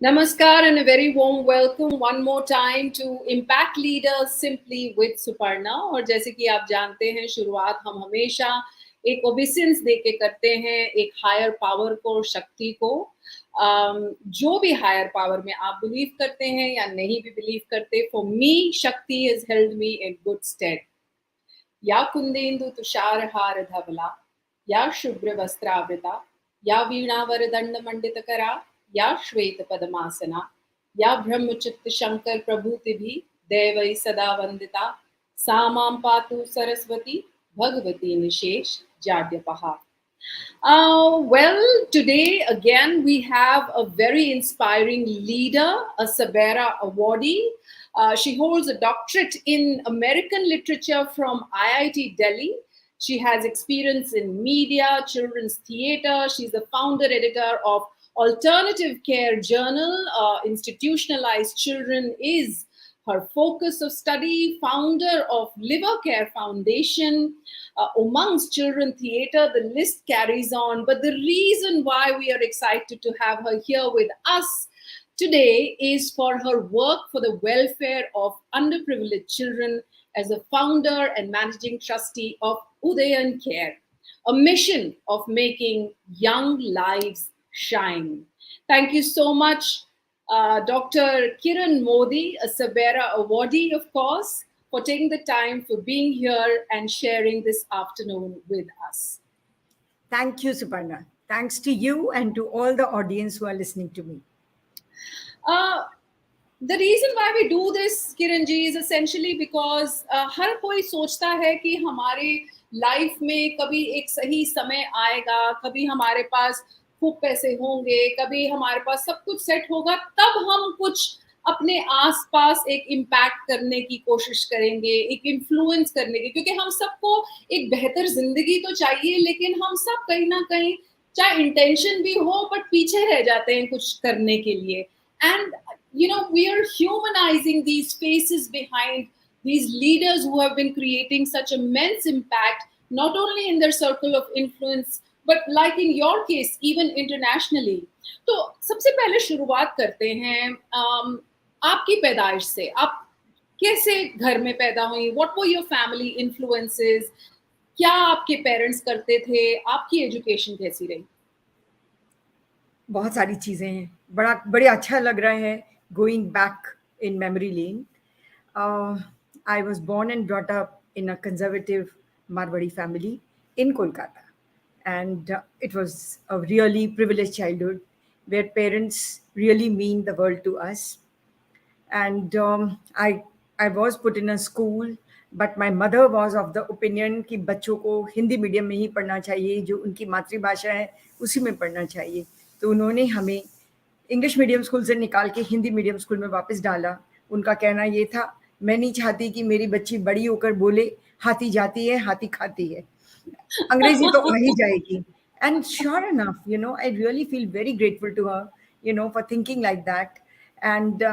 Namaskar and a very warm welcome one more time to Impact Leaders Simply with Suparnaa। और जैसे कि आप जानते हैं, शुरुआत हम हमेशा एक ओबेसेंस दे के करते हैं, एक हायर पावर को, शक्ति को। जो भी हायर पावर में आप बिलीव करते हैं या नहीं भी बिलीव करते, for me Shakti has held me in good stead. या कुंदेन्दु तुषारहार धवला, या शुभ्र वस्त्रावृता, या वीणावरदंड मंडितकरा, या श्वेत पद्मासना, या ब्रह्मचित्त शंकर प्रभूतिभिः दैवै सदा वंदिता, सा मां पातु Saraswati Bhagwati निशेष जाड्यपहा। Well, today again we have a very inspiring leader, a SABERA awardee. She holds a doctorate in American literature from IIT Delhi. She has experience in media, children's theater. She's the founder editor of Alternative Care Journal. Institutionalized Children is her focus of study, founder of Liver Care Foundation, amongst children theater, the list carries on. But the reason why we are excited to have her here with us today is for her work for the welfare of underprivileged children as a founder and managing trustee of Udayan Care, a mission of making young lives shine. Thank you so much, Dr. Kiran Modi, a SABERA awardee, of course, for taking the time for being here and sharing this afternoon with us. Thank you, Suparnaa. Thanks to you and to all the audience who are listening to me. The reason why we do this, Kiran ji, is essentially because हर कोई सोचता है कि हमारे life में कभी एक सही समय आएगा, कभी हमारे पास खूब पैसे होंगे, कभी हमारे पास सब कुछ सेट होगा, तब हम कुछ अपने आसपास एक इम्पैक्ट करने की कोशिश करेंगे, एक इन्फ्लुएंस करने की, क्योंकि हम सबको एक बेहतर जिंदगी तो चाहिए, लेकिन हम सब कहीं ना कहीं चाहे इंटेंशन भी हो बट पीछे रह जाते हैं कुछ करने के लिए. And we are humanizing these faces behind these leaders who have been creating such immense impact, not only in their circle of influence, but like in your case, even internationally. तो सबसे पहले शुरुआत करते हैं आपकी पैदाइश से. आप कैसे घर में पैदा हुई? What were your family influences? क्या आपके पेरेंट्स करते थे? आपकी एजुकेशन कैसी रही? बहुत सारी चीज़ें हैं. बड़े अच्छा लग रहा है going back in memory lane. I was born and brought up in a conservative Marwadi family in Kolkata. And it was a really privileged childhood where parents really mean the world to us. And I was put in a school, but my mother was of the opinion कि बच्चों को Hindi medium में ही पढ़ना चाहिए, जो उनकी मातृभाषा है उसी में पढ़ना चाहिए. तो उन्होंने हमें इंग्लिश मीडियम स्कूल से निकाल के हिंदी मीडियम स्कूल में वापस डाला. उनका कहना ये था, मैं नहीं चाहती कि मेरी बच्ची बड़ी होकर बोले हाथी जाती है हाथी खाती है, अंग्रेजी तो आ ही जाएगी. And sure enough, I really feel very grateful to her, for thinking like that. And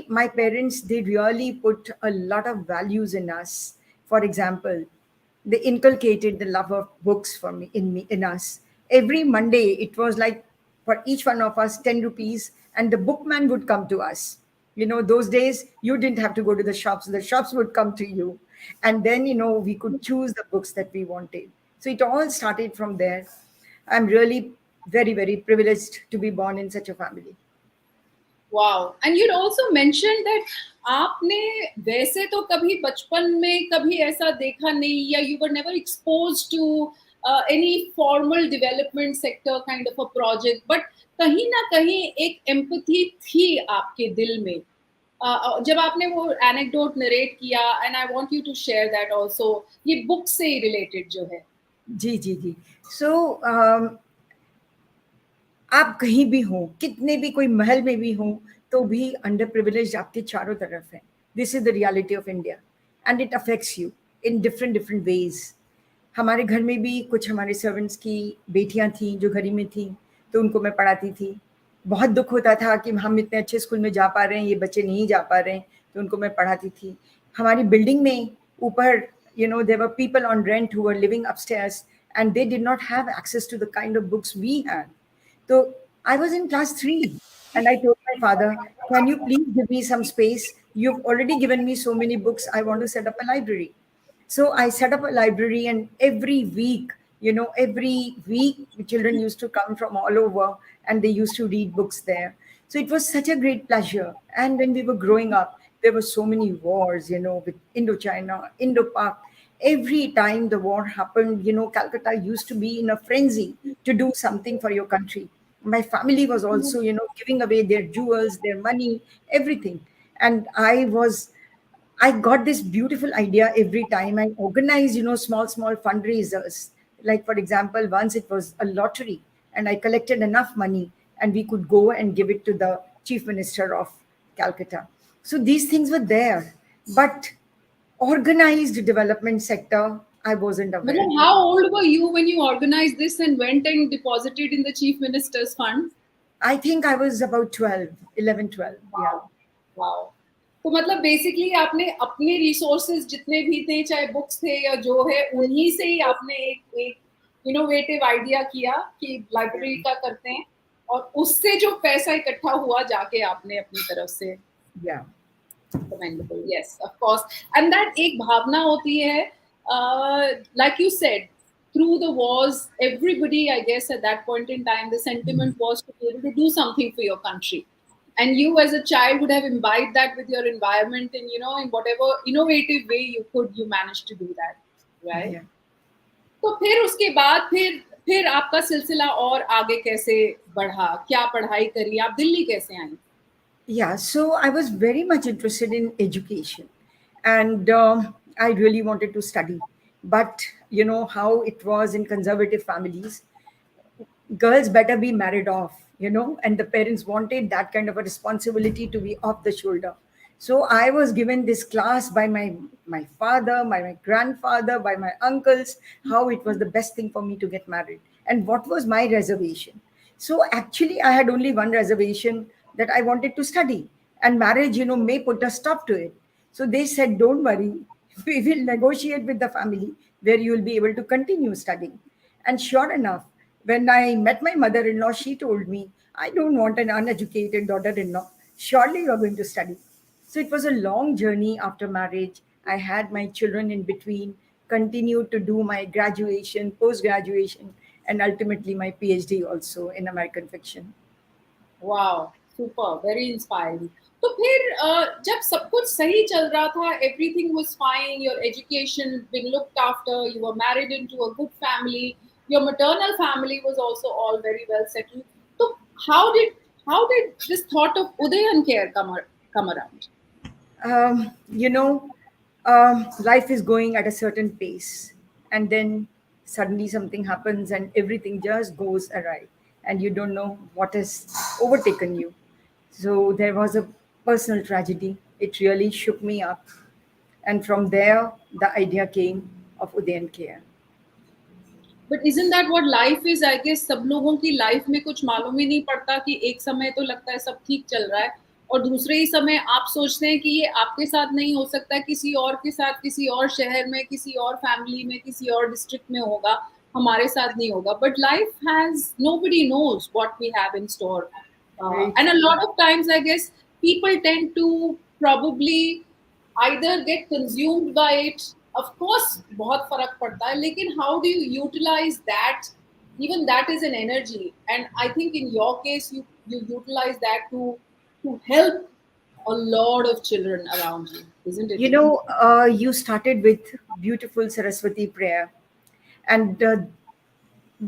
my parents, they really put a lot of values in us. For example, they inculcated the love of books in us. Every Monday, it was like for each one of us 10 rupees, and the bookman would come to us. Those days you didn't have to go to the shops would come to you, and then we could choose the books that we wanted. So it all started from there. I'm really very, very privileged to be born in such a family. Wow. And you'd also mentioned that आपने वैसे तो कभी बचपन में कभी ऐसा देखा नहीं, या you were never exposed to any formal development sector kind of a project, but कहीं ना कहीं एक empathy थी आपके दिल में. जब आपने वो anecdote narrate किया, and I want you to share that also, ये book से related जो है. जी. So आप कहीं भी हो, कितने भी कोई महल में भी हो, तो भी अंडर प्रिविलेज आपके चारों तरफ है. This is the reality of India, and it affects you in different ways. हमारे घर में भी कुछ हमारे सर्वेंट्स की बेटियां थीं जो घरी में थीं, तो उनको मैं पढ़ाती थी. बहुत दुख होता था कि हम इतने अच्छे स्कूल में जा पा रहे हैं, ये बच्चे नहीं जा पा रहे हैं, तो उनको मैं पढ़ाती थी. हमारी बिल्डिंग में ऊपर there were people on rent who were living upstairs and they did not have access to the kind of books we had. तो I was in class 3 and I told my father, can you please give me some space? You've already given me so many books. I want to set up a library. So I set up a library, and every week the children used to come from all over and they used to read books there. So it was such a great pleasure. And when we were growing up, there were so many wars, with Indochina, Indo-Pak. Every time the war happened, Calcutta used to be in a frenzy to do something for your country. My family was also, giving away their jewels, their money, everything. And I got this beautiful idea every time I organize, small fundraisers. Like, for example, once it was a lottery and I collected enough money and we could go and give it to the chief minister of Calcutta. So these things were there. But organized development sector, I wasn't aware. How old were you when you organized this and went and deposited in the chief minister's fund? I think I was about 12, 11, 12. Yeah. Wow. तो मतलब basically आपने अपने resources जितने भी थे, चाहे books थे या जो है, उन्हीं से ही आपने एक एक इनोवेटिव आइडिया किया कि लाइब्रेरी का करते हैं, और उससे जो पैसा इकट्ठा हुआ जाके आपने अपनी तरफ से। Yeah. Commendable, yes, of course. And that एक भावना होती है, like you said, through the wars, everybody, I guess, at that point in time, the sentiment was to be able to do something for your country. And you, as a child, would have imbibed that with your environment, and in whatever innovative way you could, you managed to do that, right? Yeah. तो फिर उसके बाद फिर आपका सिलसिला और आगे कैसे बढ़ा, क्या पढ़ाई करी, आप दिल्ली कैसे आई? Yeah, so I was very much interested in education, and I really wanted to study. But you know how it was in conservative families, girls better be married off, and the parents wanted that kind of a responsibility to be off the shoulder. So I was given this class by my father, by my grandfather, by my uncles, how it was the best thing for me to get married and what was my reservation. So actually I had only one reservation, that I wanted to study, and marriage, may put a stop to it. So they said, don't worry, we will negotiate with the family where you will be able to continue studying. And sure enough, when I met my mother in law, she told me, I don't want an uneducated daughter in law. Surely you're going to study. So it was a long journey after marriage. I had my children in between, continued to do my graduation, post graduation, and ultimately my PhD also in American fiction. Wow, super, very inspiring. तो फिर जब सब कुछ सही चल रहा था, everything was fine, your education being looked after, you were married into a good family, your maternal family was also all very well settled, तो how did how did this thought of Udayan care come around? um, you know, Life is going at a certain pace, and then suddenly something happens, and everything just goes awry, and you don't know what has overtaken you. So there was a personal tragedy. It really shook me up, and from there, the idea came of Udayan Care. But isn't that what life is? I guess सब लोगों की life में कुछ मालूम ही नहीं पड़ता कि एक समय तो लगता है सब ठीक चल रहा है, और दूसरे ही समय आप सोचते हैं कि ये आपके साथ नहीं हो सकता, किसी और के साथ, किसी और शहर में, किसी और फैमिली में, किसी और डिस्ट्रिक्ट में होगा, हमारे साथ नहीं होगा। But life has, nobody knows what we have in store, Right. and a lot of times I guess people tend to probably either get consumed by it, of course बहुत फर्क पड़ता है, लेकिन how do you utilize that? Even that is an energy, and I think in your case you utilize that to help a lot of children around you, isn't it? You started with beautiful Saraswati prayer, and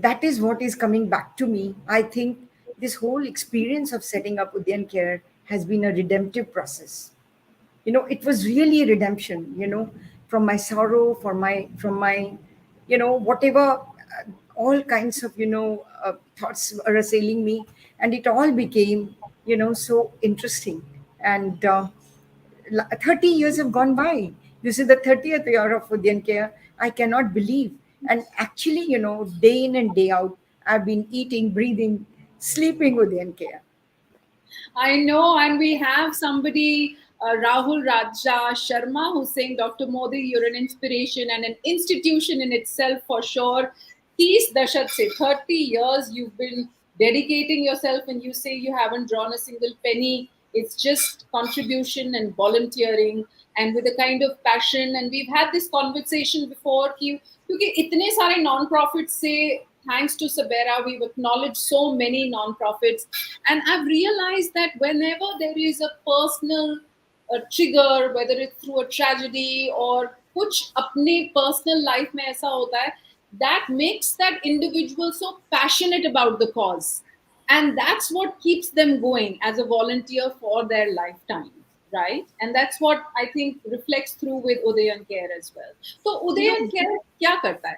that is what is coming back to me. I think this whole experience of setting up Udayan Care has been a redemptive process. It was really a redemption, from my sorrow, from my whatever, all kinds of thoughts were assailing me, and it all became so interesting. And 30 years have gone by. This is the 30th year of Udayan Care. I cannot believe. And actually, day in and day out, I've been eating, breathing, sleeping Udayan Care. I know, and we have somebody, Rahul Raja Sharma, who's saying, Dr. Modi, you're an inspiration and an institution in itself for sure. 30 दशक से, 30 years you've been dedicating yourself, and you say you haven't drawn a single penny. It's just contribution and volunteering, and with a kind of passion. And we've had this conversation before कि क्योंकि इतने सारे non-profits से, thanks to Sabera, we've acknowledged so many non-profits, and I've realized that whenever there is a personal trigger, whether it's through a tragedy or कुछ अपने personal life में ऐसा होता है, that makes that individual so passionate about the cause, and that's what keeps them going as a volunteer for their lifetime, right? And that's what I think reflects through with Udayan Care as well. So You Udayan know, Care क्या करता है?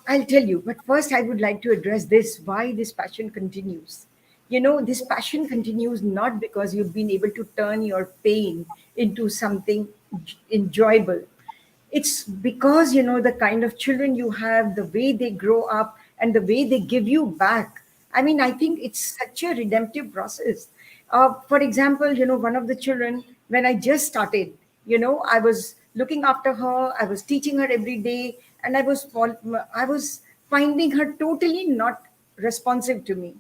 I'll tell you, but first I would like to address this why this passion continues. You know, this passion continues not because you've been able to turn your pain into something enjoyable. It's because, you know, the kind of children you have, the way they grow up, and the way they give you back. I mean, I think it's such a redemptive process. For example, you know, one of the children, when I just started, you know, I was looking after her, I was teaching her every day, and I was finding her totally not responsive to me.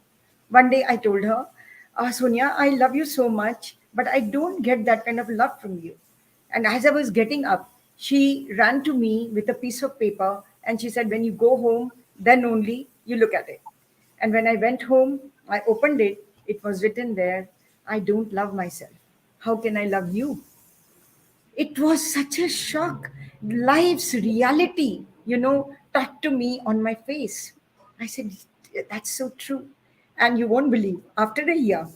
One day I told her, Sonia, I love you so much, but I don't get that kind of love from you. And as I was getting up, she ran to me with a piece of paper and she said, when you go home, then only you look at it. And when I went home, I opened it. It was written there, I don't love myself. How can I love you? It was such a shock. Life's reality, you know, tapped to me on my face. I said, that's so true. And you won't believe, after a year,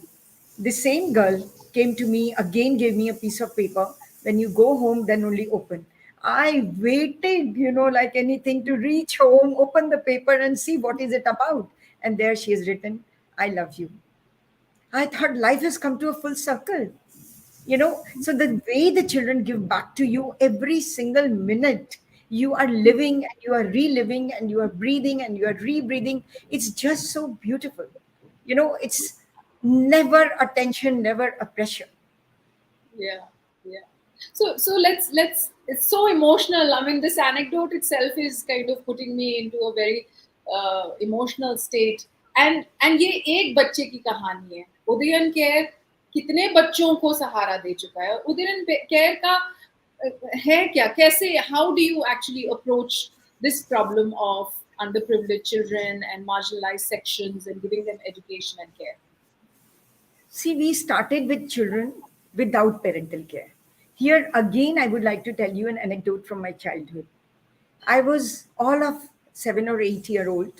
the same girl came to me again, gave me a piece of paper. When you go home, then only open. I waited, you know, like anything to reach home, open the paper and see what is it about. And there she has written, I love you. I thought life has come to a full circle. You know, so the way the children give back to you every single minute, you are living and you are reliving and you are breathing and you are rebreathing. It's just so beautiful. You know, it's never a tension, never a pressure. Yeah, yeah. So let's. It's so emotional. I mean, this anecdote itself is kind of putting me into a very emotional state. And ये एक बच्चे की कहानी है. Udayan care कितने बच्चों को सहारा दे चुका है. उदयन केयर का है क्या? कैसे? How do you actually approach this problem of underprivileged children and marginalized sections and giving them education and care? See, we started with children without parental care. Here again, I would like to tell you an anecdote from my childhood. I was all of 7 or 8 year old,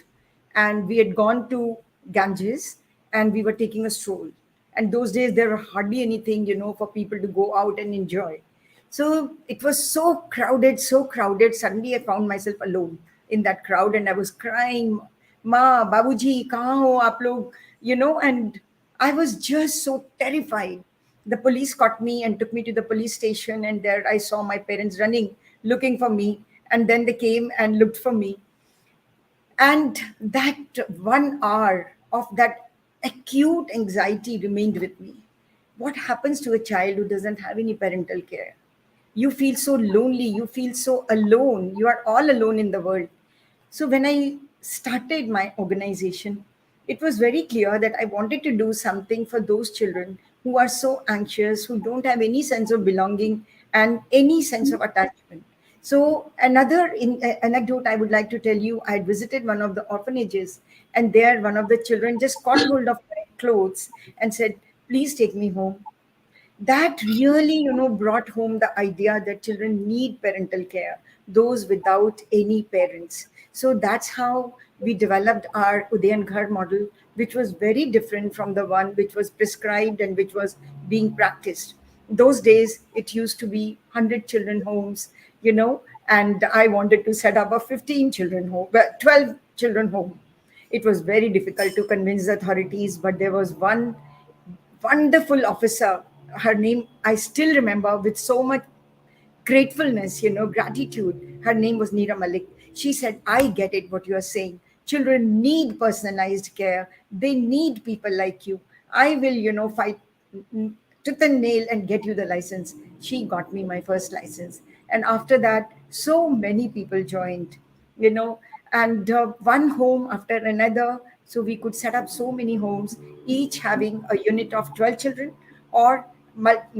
and we had gone to Ganges and we were taking a stroll. And those days there were hardly anything, you know, for people to go out and enjoy. So it was so crowded, so crowded. Suddenly I found myself alone in that crowd and I was crying, Ma, Babuji, kahan ho aap log? You know, and I was just so terrified. The police caught me and took me to the police station, and there I saw my parents running, looking for me. And then they came and looked for me. And that 1 hour of that acute anxiety remained with me. What happens to a child who doesn't have any parental care? You feel so lonely, you feel so alone, you are all alone in the world. So when I started my organization, it was very clear that I wanted to do something for those children who are so anxious, who don't have any sense of belonging and any sense of attachment. So another anecdote I would like to tell you, I had visited one of the orphanages, and there one of the children just caught hold of my clothes and said, please take me home. That really, you know, brought home the idea that children need parental care, those without any parents. So that's how we developed our Udayan Ghar model, which was very different from the one which was prescribed and which was being practiced. Those days it used to be 100 children homes, you know, and I wanted to set up a 15 children home, 12 children home. It was very difficult to convince the authorities, but there was one wonderful officer. Her name I still remember with so much gratefulness, you know, gratitude. Her name was Neera Malik. She said, I get it, what you are saying. Children need personalized care. They need people like you. I will, you know, fight tooth and nail and get you the license. She got me my first license. And after that, so many people joined, you know. and one home after another. So we could set up so many homes, each having a unit of 12 children, or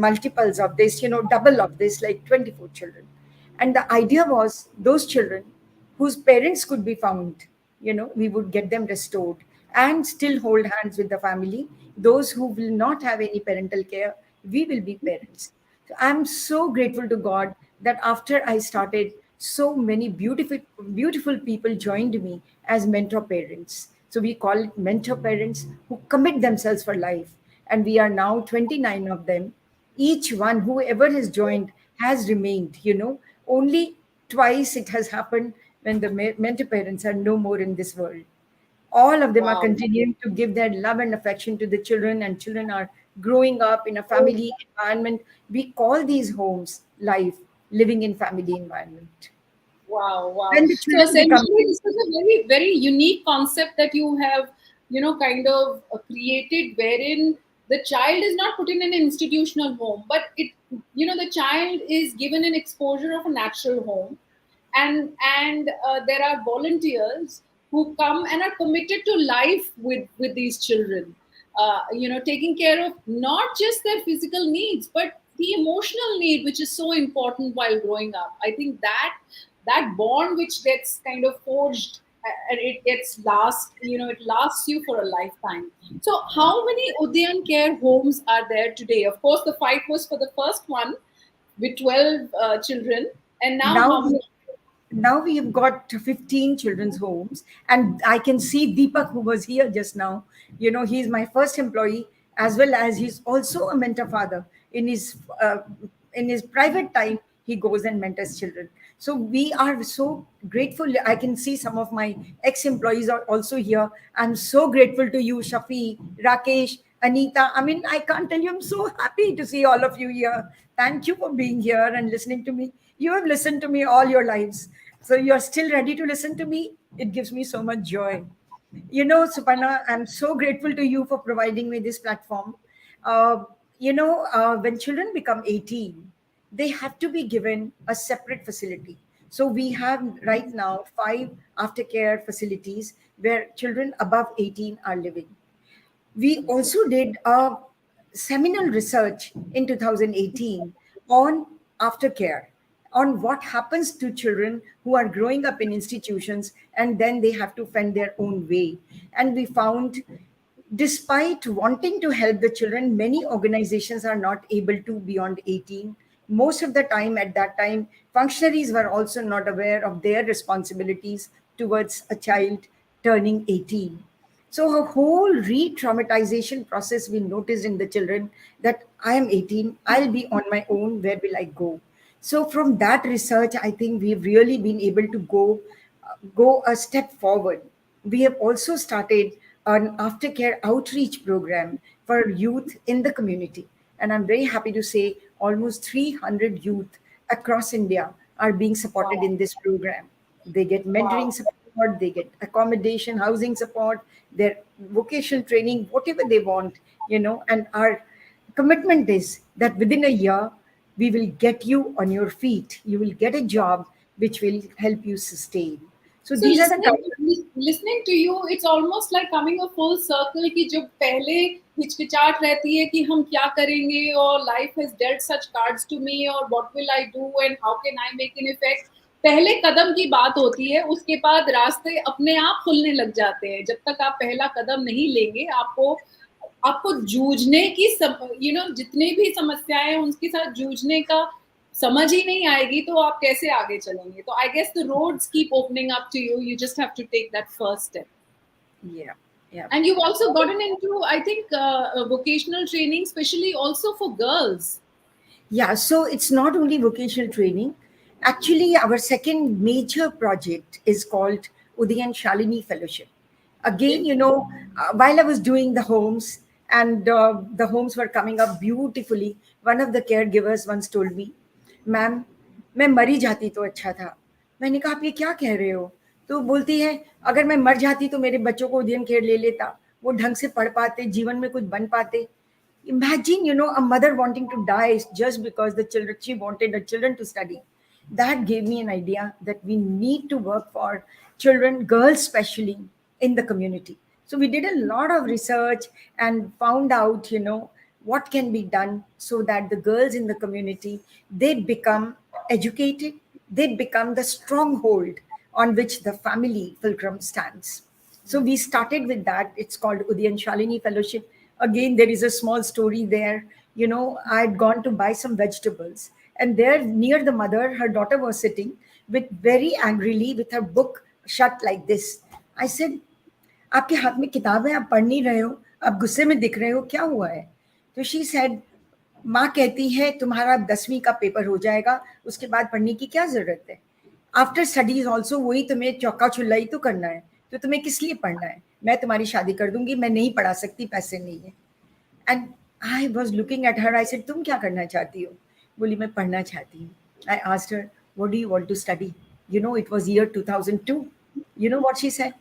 multiples of this, double of this, like 24 children. And the idea was those children whose parents could be found, we would get them restored and still hold hands with the family. Those who will not have any parental care, we will be parents. So I'm so grateful to God that after I started, so many beautiful people joined me as mentor parents. So we call it mentor parents who commit themselves for life. And we are now 29 of them. Each one, whoever has joined, has remained. Only twice it has happened when the mentor parents are no more in this world. All of them are Wow. continuing to give their love and affection to the children, and children are growing up in a family environment. We call these homes life, living in family environment. Wow, wow. When the So children become essentially, this is a very, very unique concept that you have, kind of created, wherein the child is not put in an institutional home, but the child is given an exposure of a natural home, and there are volunteers who come and are committed to life with these children, taking care of not just their physical needs but the emotional need, which is so important while growing up. I think that bond which gets kind of forged, and it gets it lasts you for a lifetime. So how many Udayan Care homes are there today? Of course, the fight was for the first one with 12 children, and now now how we many? now we have got 15 children's homes, and I can see Deepak, who was here just now. He's my first employee, as well as he's also a mentor father. In his private time, he goes and mentors children. So we are so grateful. I can see some of my ex-employees are also here. I'm so grateful to you, Shafi, Rakesh, Anita. I mean, I can't tell you, I'm so happy to see all of you here. Thank you for being here and listening to me. You have listened to me all your lives. So you're still ready to listen to me. It gives me so much joy. Suparna, I'm so grateful to you for providing me this platform. When children become 18, they have to be given a separate facility. So we have right now 5 aftercare facilities where children above 18 are living. We also did a seminal research in 2018 on aftercare, on what happens to children who are growing up in institutions and then they have to fend their own way. And we found, despite wanting to help the children, many organizations are not able to beyond 18. Most of the time, at that time, functionaries were also not aware of their responsibilities towards a child turning 18. So a whole re-traumatization process we noticed in the children, that I am 18, I'll be on my own, where will I go? So from that research, I think we've really been able to go a step forward. We have also started an aftercare outreach program for youth in the community. And I'm very happy to say almost 300 youth across India are being supported Wow, in this program. They get mentoring wow. support, they get accommodation, housing support, their vocational training, whatever they want, and our commitment is that within a year, we will get you on your feet. You will get a job which will help you sustain. So So these are the kind listening to you, it's almost like coming a full circle कि जब पहले हिचकिचाहट रहती है कि हम क्या करेंगे और life has dealt such cards to me और what will I do and how can I make an effect. पहले कदम की बात होती है, उसके बाद रास्ते अपने आप खुलने लग जाते हैं. जब तक आप पहला कदम नहीं लेंगे, आपको आपको जूझने की जितनी भी समस्याएं हैं उनके साथ जूझने का समझ ही नहीं आएगी तो आप कैसे आगे चलेंगे. तो I guess the roads keep opening up to you, you just have to take that first step. yeah, yeah. And you've also gotten into, I think, vocational training, especially also for girls. Yeah, so it's not only vocational training. Actually, our second major project is called Udayan Shalini Fellowship. Again, Okay. while I was doing the homes, and the homes were coming up beautifully, one of the caregivers once told me, "Ma'am, मैं मरी जाती तो अच्छा था." मैंने कहा, "आप ये क्या कह रहे हो?" तो बोलती है, "अगर मैं मर जाती तो मेरे बच्चों को उदयन केयर ले लेता, वो ढंग से पढ़ पाते, जीवन में कुछ बन पाते." Imagine, a mother wanting to die just because the children, she wanted the children to study. That gave me an idea that we need to work for children, girls especially, in the community. So we did a lot of research and found out, what can be done so that the girls in the community, they become educated, they become the stronghold on which the family fulcrum stands. So we started with that. It's called Udayan Shalini Fellowship. Again, there is a small story there. I had gone to buy some vegetables, and there near the mother, her daughter was sitting with very angrily with her book shut like this. I said, आपके हाथ में किताब है, आप पढ़ नहीं रहे हो, आप गुस्से में दिख रहे हो, क्या हुआ है? तो शी सेड, माँ कहती है तुम्हारा 10वीं का पेपर हो जाएगा, उसके बाद पढ़ने की क्या जरूरत है? आफ्टर स्टडीज ऑल्सो वही तुम्हें चौका चुल्ला ही तो करना है, तो तुम्हें किस लिए पढ़ना है? मैं तुम्हारी शादी कर दूंगी, मैं नहीं पढ़ा सकती, पैसे नहीं है. And I was looking at her. I said, तुम क्या करना चाहती हो? बोली, मैं पढ़ना चाहती हूँ. I asked her, what do you want to study? It was year 2002. You know what she said?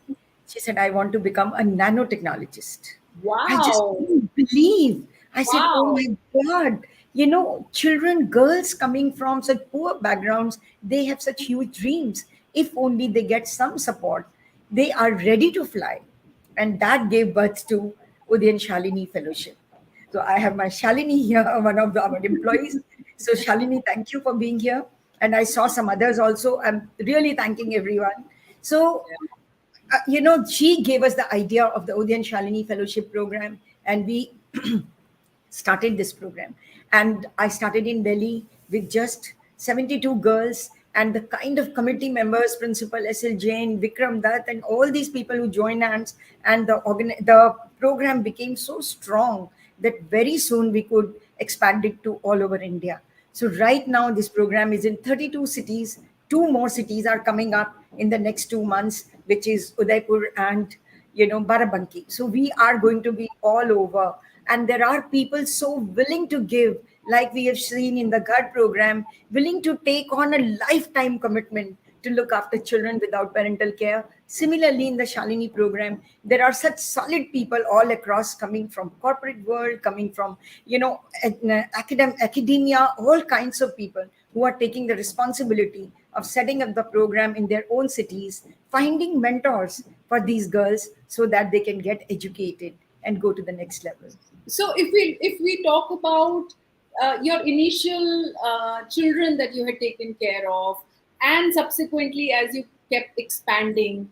She said, I want to become a nanotechnologist. I just Wow. couldn't believe. I said, oh Wow. my God. Children, girls coming from such poor backgrounds, they have such huge dreams. If only they get some support, they are ready to fly. And that gave birth to Udayan Shalini Fellowship. So I have my Shalini here, one of our employees. So Shalini, thank you for being here. And I saw some others also. I'm really thanking everyone. So she gave us the idea of the Udayan Shalini Fellowship Program, and we started this program. And I started in Delhi with just 72 girls, and the kind of committee members, Principal S.L. Jain, Vikram Dutt, and all these people who joined hands. And the program became so strong that very soon we could expand it to all over India. So right now, this program is in 32 cities. Two more cities are coming up in the next 2 months, which is Udaipur and Barabanki. So we are going to be all over, and there are people so willing to give, like we have seen in the GHAD program, willing to take on a lifetime commitment to look after children without parental care. Similarly, in the Shalini program, there are such solid people all across, coming from corporate world, coming from academia, all kinds of people who are taking the responsibility of setting up the program in their own cities, finding mentors for these girls so that they can get educated and go to the next level. So if we talk about your initial children that you had taken care of, and subsequently as you kept expanding,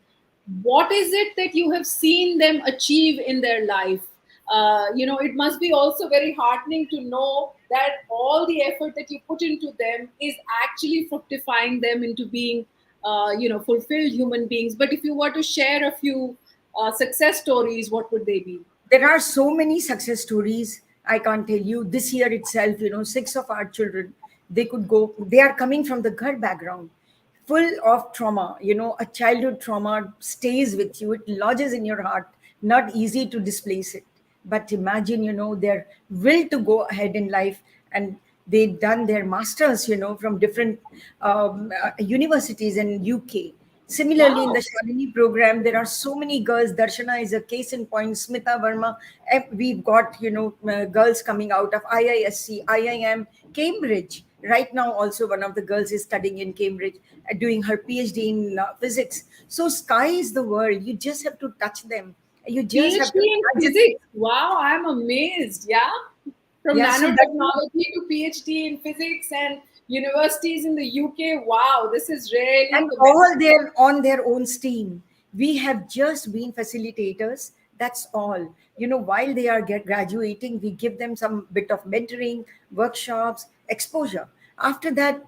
what is it that you have seen them achieve in their life? It must be also very heartening to know that all the effort that you put into them is actually fructifying them into being fulfilled human beings. But if you were to share a few success stories, what would they be? There are so many success stories. I can't tell you. This year itself, 6 of our children, they are coming from the GHAD background, full of trauma. A childhood trauma stays with you, it lodges in your heart, not easy to displace it. But imagine, their will to go ahead in life, and they've done their masters, from different universities in UK. Similarly, in Wow. the Shalini program, there are so many girls. Darshana is a case in point. Smita Verma. We've got, girls coming out of IISC, IIM, Cambridge. Right now, also one of the girls is studying in Cambridge, doing her PhD in physics. So sky is the world. You just have to touch them. You just have PhD to in nudge them. physics. Wow, I'm amazed. Yeah. From Yeah, so that nanotechnology to PhD in physics and universities in the UK. Wow, this is really and all commendable. they're on their own steam. We have just been facilitators, that's all. While they are graduating, we give them some bit of mentoring, workshops, exposure. After that,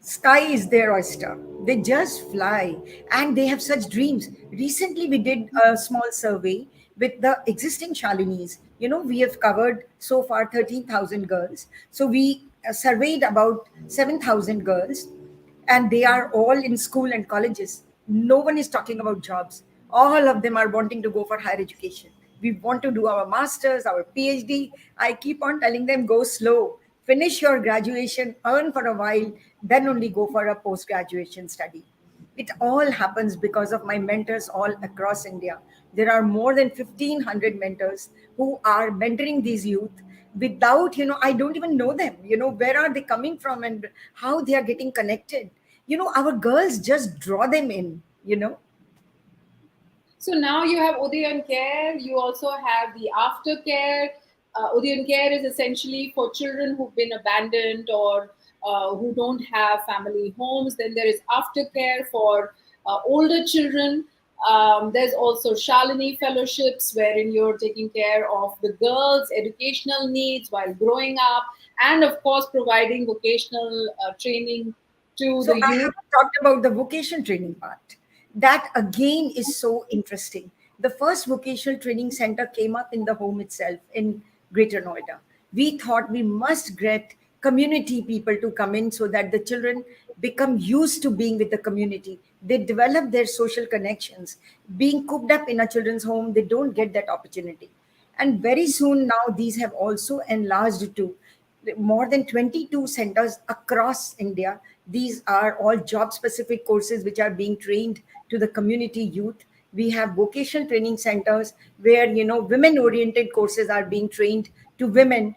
sky is their oyster. They just fly, and they have such dreams. Recently we did a small survey with the existing Shalinis. We have covered so far 13,000 girls. So we surveyed about 7,000 girls, and they are all in school and colleges. No one is talking about jobs. All of them are wanting to go for higher education. We want to do our masters, our PhD. I keep on telling them, go slow, finish your graduation, earn for a while, then only go for a post graduation study. It all happens because of my mentors all across India. There are more than 1,500 mentors who are mentoring these youth without, I don't even know them. Where are they coming from and how they are getting connected? Our girls just draw them in. So now you have Udayan Care. You also have the aftercare. Udayan Care is essentially for children who've been abandoned or who don't have family homes. Then there is aftercare for older children. There's also Shalini Fellowships, wherein you're taking care of the girls' educational needs while growing up, and of course, providing vocational training to So the I youth. haven't talked about the vocation training part. That again is so interesting. The first vocational training center came up in the home itself in Greater Noida. We thought we must get community people to come in so that the children become used to being with the community. They develop their social connections. Being cooped up in a children's home, they don't get that opportunity. And very soon now, these have also enlarged to more than 22 centers across India. These are all job specific courses which are being trained to the community youth. We have vocational training centers where, women oriented courses are being trained to women.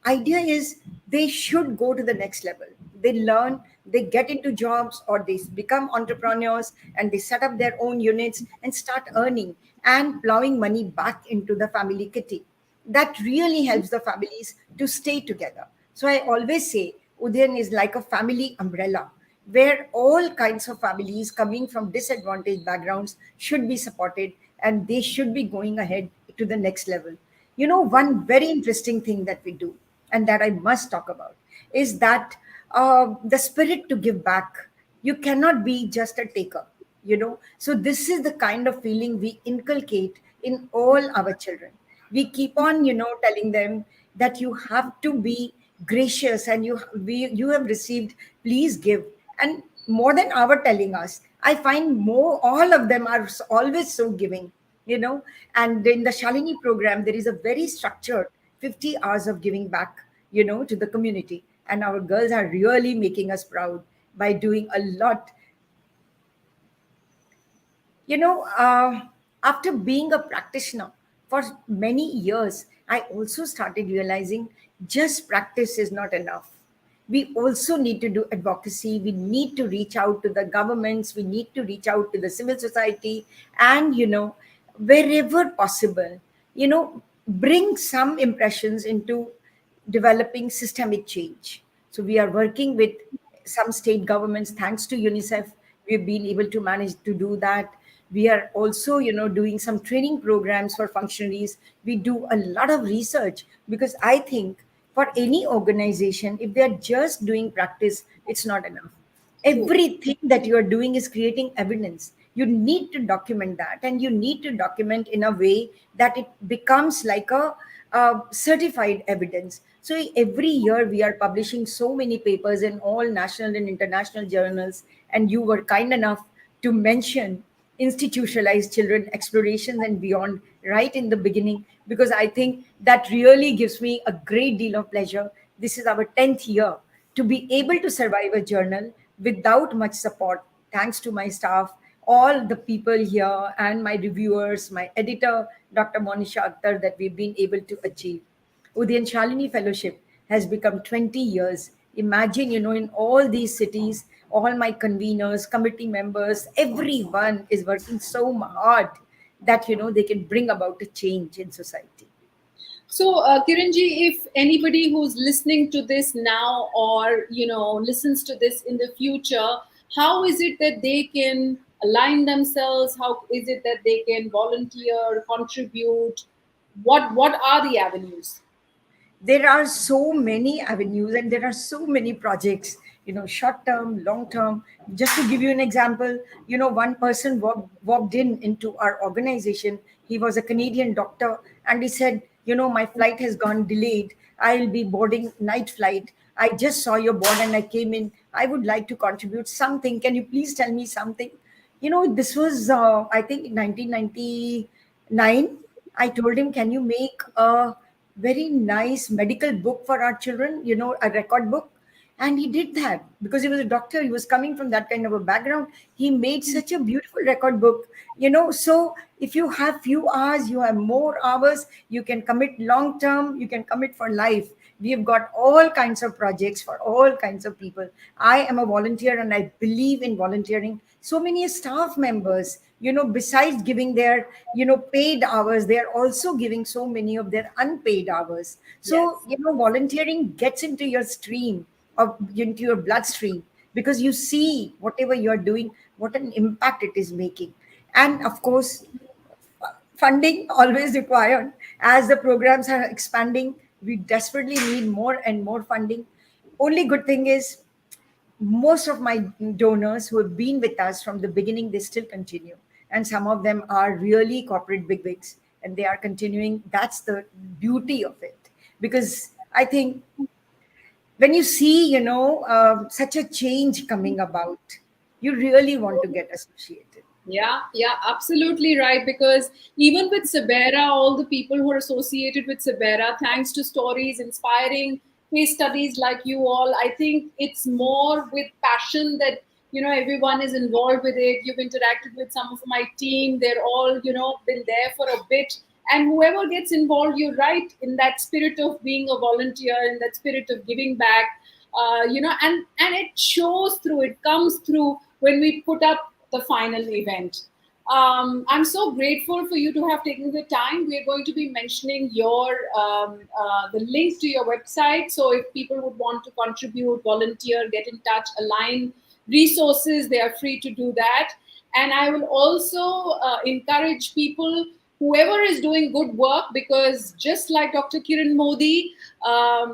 Idea is they should go to the next level. They learn, they get into jobs, or they become entrepreneurs and they set up their own units and start earning and plowing money back into the family kitty. That really helps the families to stay together. So I always say Udayan is like a family umbrella where all kinds of families coming from disadvantaged backgrounds should be supported and they should be going ahead to the next level. One very interesting thing that we do and that I must talk about is that the spirit to give back. You cannot be just a taker. So this is the kind of feeling we inculcate in all our children. We keep on, telling them that you have to be gracious and you have received, please give. And more than our telling us, I find more all of them are always so giving you know and in the Shalini program there is a very structured 50 hours of giving back to the community, and our girls are really making us proud by doing a lot. you know uh, After being a practitioner for many years, I also started realizing just practice is not enough. We also need to do advocacy. We need to reach out to the governments. We need to reach out to the civil society, and wherever possible, bring some impressions into developing systemic change. So we are working with some state governments. Thanks to UNICEF, we've been able to manage to do that. We are also, doing some training programs for functionaries. We do a lot of research because I think for any organization, if they are just doing practice, it's not enough. True. Everything that you are doing is creating evidence. You need to document that, and you need to document in a way that it becomes like a certified evidence. So every year we are publishing so many papers in all national and international journals, and you were kind enough to mention institutionalized children explorations and beyond right in the beginning, because I think that really gives me a great deal of pleasure. This is our 10th year to be able to survive a journal without much support, thanks to my staff, all the people here, and my reviewers, my editor, Dr. Monisha Akhtar, that we've been able to achieve. Udayan Shalini Fellowship has become 20 years. Imagine, in all these cities, all my conveners, committee members, everyone is working so hard that, they can bring about a change in society. So, Kiranji, if anybody who's listening to this now or listens to this in the future, how is it that they can align themselves? How is it that they can volunteer, contribute? What are the avenues? There are so many avenues and there are so many projects, short term, long term. Just to give you an example, one person walked into our organization. He was a Canadian doctor, and he said, my flight has gone delayed. I'll be boarding night flight. I just saw your board and I came in. I would like to contribute something. Can you please tell me something? This was, I think, 1999. I told him, can you make a very nice medical book for our children, a record book? And he did that because he was a doctor. He was coming from that kind of a background. He made such a beautiful record book, So if you have few hours, you have more hours, you can commit long term, you can commit for life. We have got all kinds of projects for all kinds of people. I am a volunteer and I believe in volunteering. So many staff members, besides giving their, paid hours, they are also giving so many of their unpaid hours. So, Yes. volunteering gets into your stream or into your bloodstream because you see whatever you're doing, what an impact it is making. And of course, funding always required. As the programs are expanding, we desperately need more and more funding. Only good thing is most of my donors who have been with us from the beginning, they still continue. And some of them are really corporate bigwigs and they are continuing. That's the beauty of it. Because I think when you see, such a change coming about, you really want to get associated. Yeah, yeah, absolutely right. Because even with SABERA, all the people who are associated with SABERA, thanks to stories, inspiring case studies like you all, I think it's more with passion that, everyone is involved with it. You've interacted with some of my team. They're all, been there for a bit. And whoever gets involved, you're right, in that spirit of being a volunteer, in that spirit of giving back, and it shows through, it comes through when we put up the final event. I'm so grateful for you to have taken the time. We are going to be mentioning the link to your website. So if people would want to contribute, volunteer, get in touch, align resources, they are free to do that. And I will also encourage people, whoever is doing good work, because just like Dr. Kiran Modi,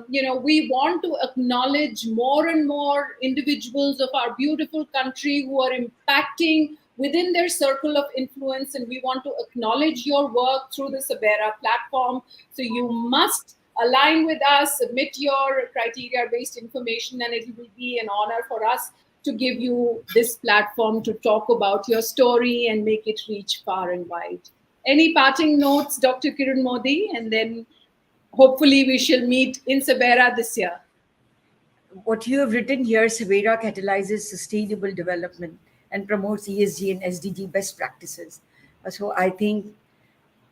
we want to acknowledge more and more individuals of our beautiful country who are impacting within their circle of influence, and we want to acknowledge your work through the SABERA platform. So you must align with us, submit your criteria-based information, and it will be an honor for us to give you this platform to talk about your story and make it reach far and wide. Any parting notes, Dr. Kiran Modi? And then hopefully we shall meet in SABERA this year. What you have written here, SABERA catalyzes sustainable development and promotes ESG and SDG best practices. So I think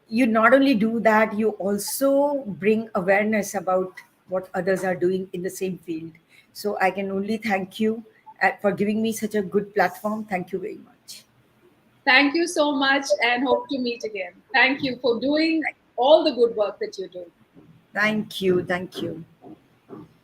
you not only do that, you also bring awareness about what others are doing in the same field. So I can only thank you for giving me such a good platform. Thank you very much. Thank you so much and hope to meet again. Thank you for doing all the good work that you do. Thank you. Thank you.